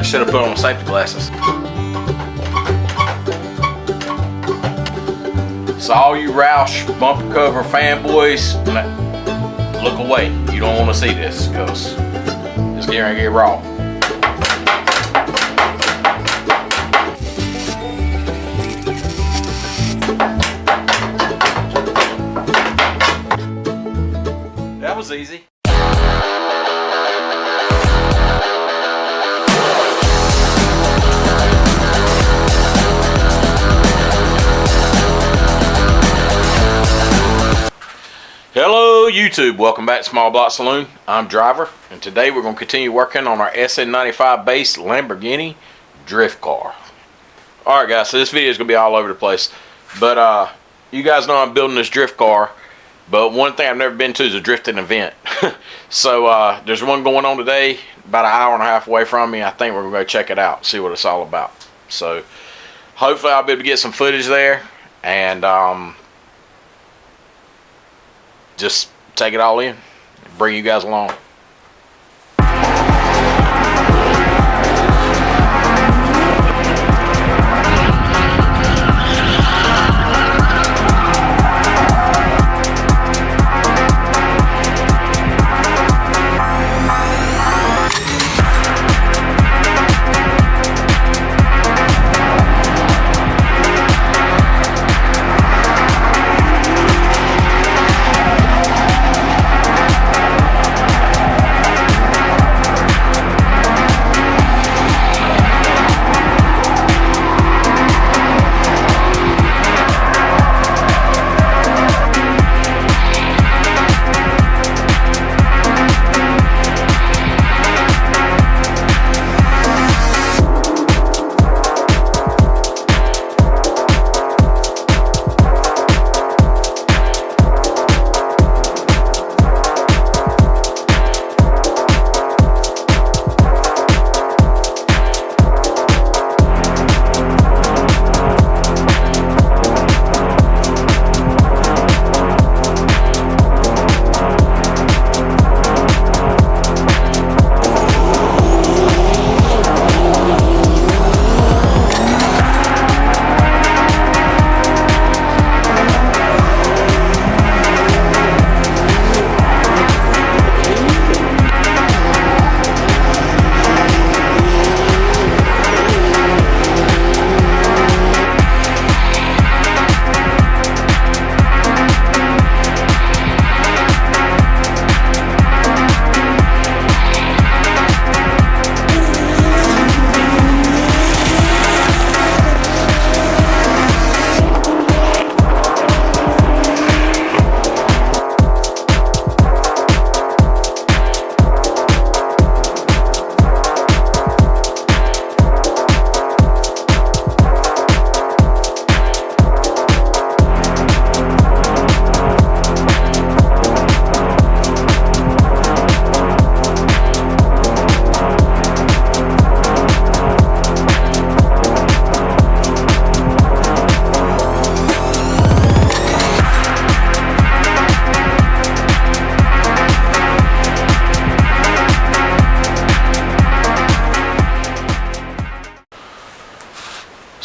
I should have put on my safety glasses. So all you Roush bumper cover fanboys, look away. You don't want to see this because it's getting ready to get raw. That was easy. Hello YouTube, welcome back to Small Block Saloon. I'm Driver, and today we're going to continue working on our SN95 base Lamborghini drift car. Alright guys, so this video is going to be all over the place, but you guys know I'm building this drift car, but one thing I've never been to is a drifting event. So there's one going on today, about an hour and a half away from me. I think we're going to go check it out, see what it's all about. So hopefully I'll be able to get some footage there, and just take it all in, bring you guys along.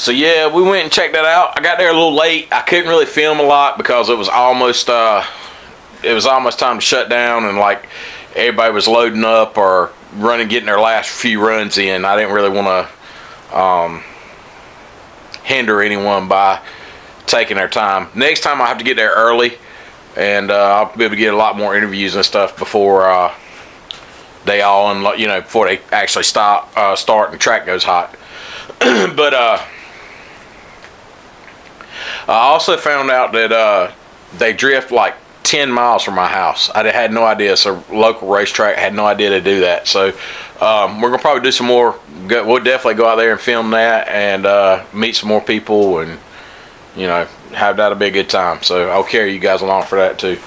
So yeah, we went and checked that out. I got there a little late. I couldn't really film a lot because it was almost time to shut down, and like everybody was loading up or getting their last few runs in. I didn't really want to hinder anyone by taking their time. Next time I have to get there early, and I'll be able to get a lot more interviews and stuff before they all unload, before they actually start and the track goes hot. But I also found out that they drift like 10 miles from my house. I had no idea. It's a local racetrack. I had no idea to do that. So we're going to probably do some more. We'll definitely go out there and film that and meet some more people, and that'll be a good time. So I'll carry you guys along for that too.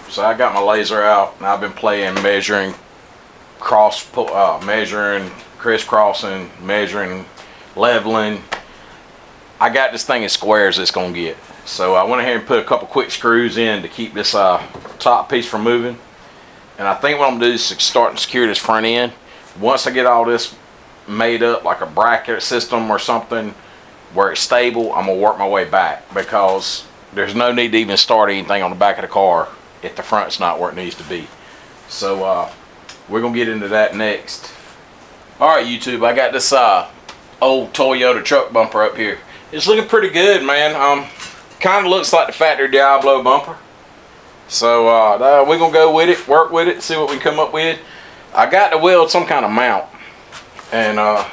So I got my laser out, and I've been playing measuring crisscrossing, measuring, leveling. I got this thing as square as it's gonna get. So I went ahead and put a couple quick screws in to keep this top piece from moving. And I think what I'm gonna do is start and secure this front end. Once I get all this made up, like a bracket system or something, where it's stable, I'm gonna work my way back, because there's no need to even start anything on the back of the car if the front's not where it needs to be. So we're gonna get into that next. Alright YouTube, I got this old Toyota truck bumper up here. It's looking pretty good, man. Kind of looks like the factory Diablo bumper. So we're gonna go with it, work with it, see what we can come up with. I got to weld some kind of mount, and I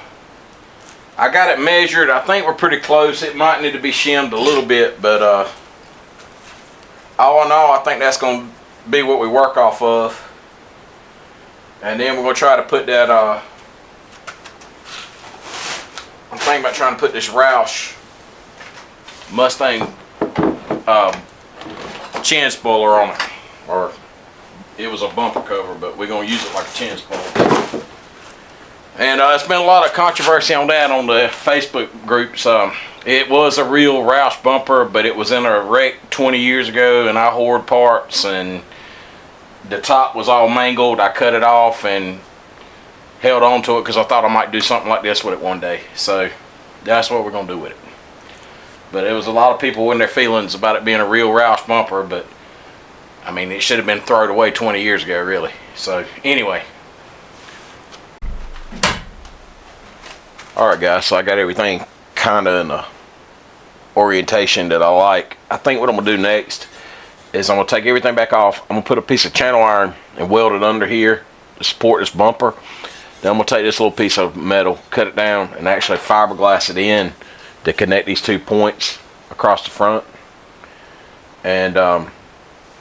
got it measured. I think we're pretty close. It might need to be shimmed a little bit, but all in all, I think that's going to be what we work off of. And then we're going to try to put that, I'm thinking about trying to put this Roush Mustang chin spoiler on it. Or it was a bumper cover, but we're going to use it like a chin spoiler. And it's been a lot of controversy on that on the Facebook groups. It was a real Roush bumper, but it was in a wreck 20 years ago, and I hoard parts, and the top was all mangled. I cut it off and held on to it because I thought I might do something like this with it one day. So that's what we're going to do with it. But there was a lot of people in their feelings about it being a real Roush bumper, but I mean, it should have been thrown away 20 years ago, really. So anyway. Alright guys, so I got everything kind of in the orientation that I like. I think what I'm going to do next is I'm going to take everything back off. I'm going to put a piece of channel iron and weld it under here to support this bumper. Then I'm going to take this little piece of metal, cut it down, and actually fiberglass it in to connect these 2 points across the front. And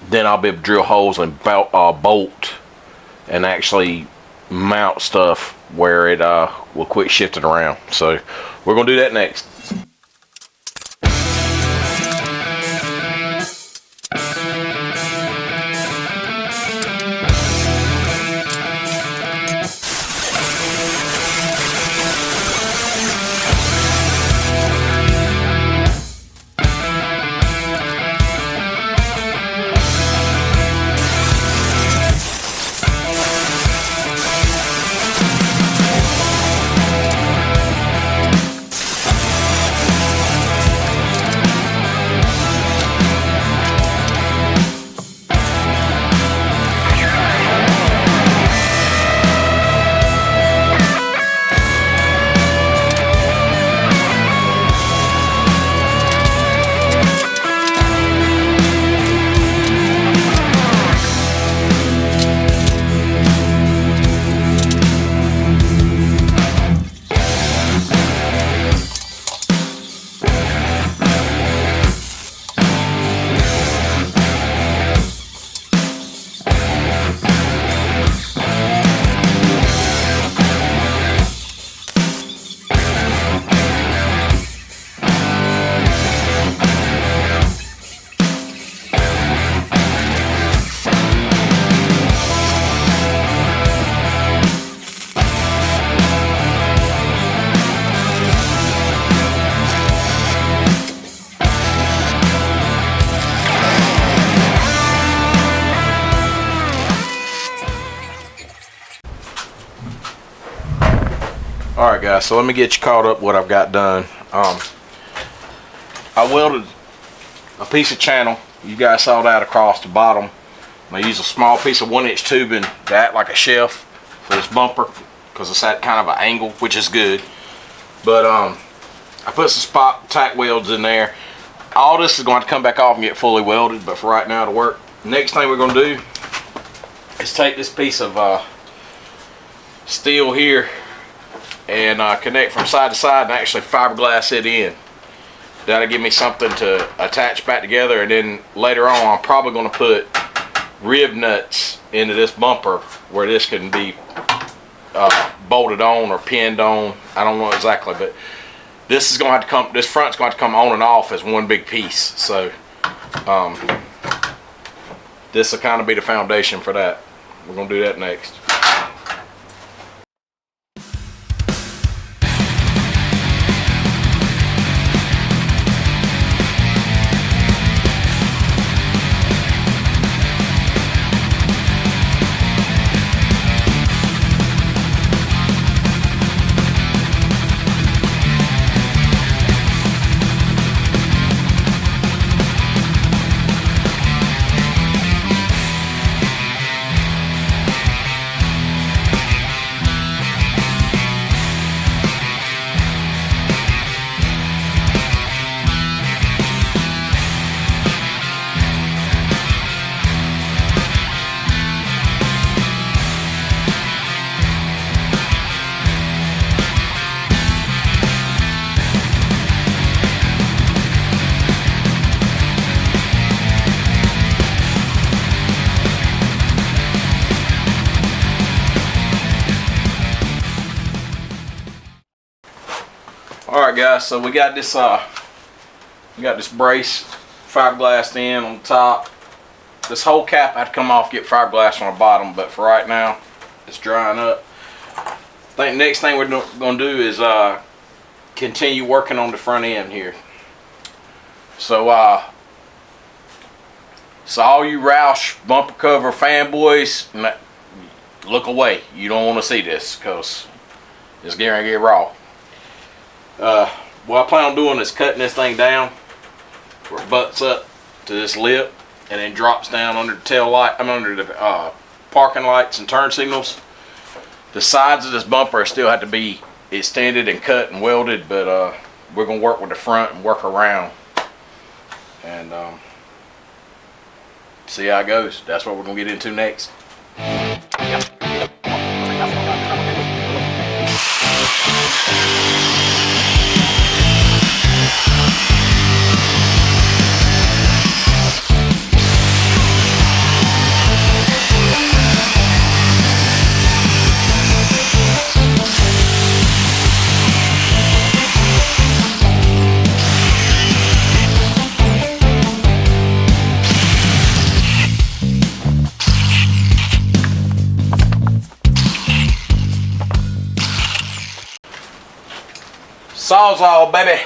then I'll be able to drill holes and bolt and actually mount stuff where it will quit shifting around. So we're gonna do that next. Alright guys, so let me get you caught up what I've got done. I welded a piece of channel. You guys saw that across the bottom. I use a small piece of 1-inch tubing to act like a shelf for this bumper because it's at kind of an angle, which is good. But I put some spot tack welds in there. All this is going to come back off and get fully welded, but for right now to work. Next thing we're going to do is take this piece of steel here and connect from side to side and actually fiberglass it in. That'll give me something to attach back together, and then later on I'm probably going to put rib nuts into this bumper where this can be bolted on or pinned on. I don't know exactly, but this is going to have to come, this front's going to come on and off as one big piece. So this will kind of be the foundation for that. We're going to do that next. All right, guys. So we got this brace fiberglassed in on the top. This whole cap had to come off, get fiberglass on the bottom, but for right now, it's drying up. I think the next thing we're gonna do is continue working on the front end here. So all you Roush bumper cover fanboys, look away. You don't want to see this because it's going to get raw. What I plan on doing is cutting this thing down where it butts up to this lip and then drops down under the tail light. I'm under the parking lights and turn signals. The sides of this bumper still have to be extended and cut and welded, but we're gonna work with the front and work around and see how it goes. That's what we're gonna get into next. Sawzall, baby.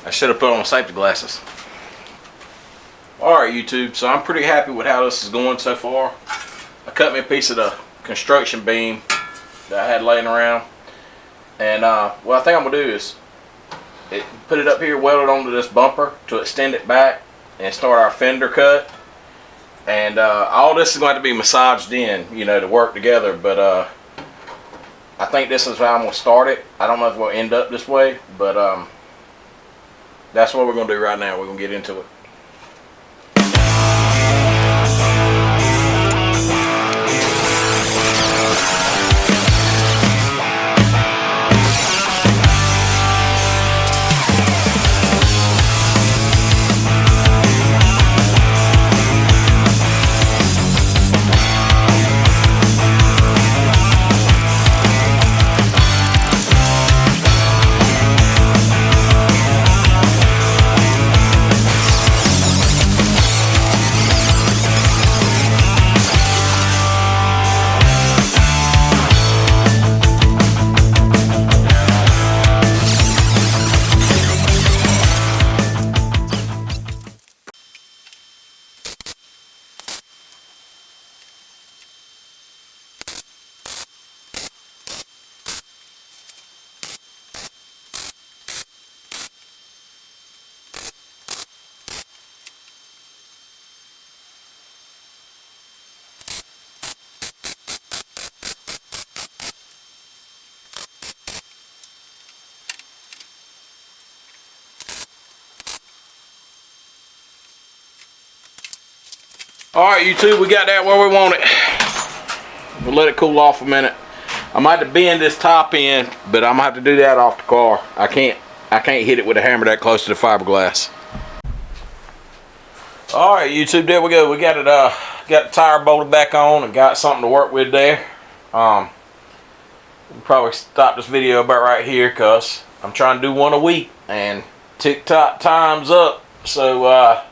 I should have put on my safety glasses. Alright, YouTube, so I'm pretty happy with how this is going so far. I cut me a piece of the construction beam that I had laying around, and what I think I'm going to do is put it up here, weld it onto this bumper to extend it back and start our fender cut. And all this is going to be massaged in, you know, to work together, but I think this is how I'm going to start it. I don't know if we'll end up this way, but that's what we're going to do right now. We're going to get into it. Alright, YouTube, we got that where we want it. We'll let it cool off a minute. I might have to bend this top end, but I'm gonna have to do that off the car. I can't hit it with a hammer that close to the fiberglass. Alright, YouTube, there we go. We got it got the tire bolted back on and got something to work with there. We'll probably stop this video about right here because I'm trying to do one a week and TikTok time's up. So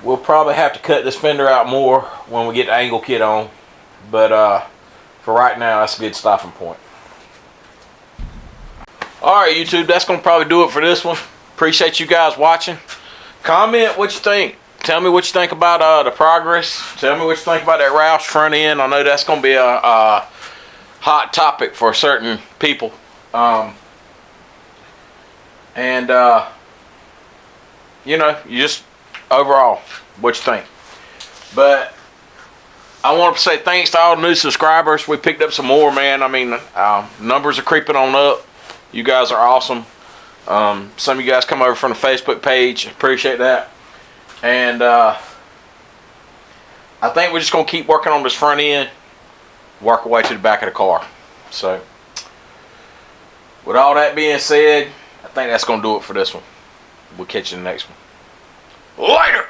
we'll probably have to cut this fender out more when we get the angle kit on. But for right now, that's a good stopping point. Alright, YouTube, that's going to probably do it for this one. Appreciate you guys watching. Comment what you think. Tell me what you think about the progress. Tell me what you think about that Roush front end. I know that's going to be a hot topic for certain people. You know, you just overall, what you think. But I want to say thanks to all the new subscribers. We picked up some more, man. I mean, numbers are creeping on up. You guys are awesome. Some of you guys come over from the Facebook page. Appreciate that. And I think we're just going to keep working on this front end, work our way to the back of the car. So with all that being said, I think that's going to do it for this one. We'll catch you in the next one. Later!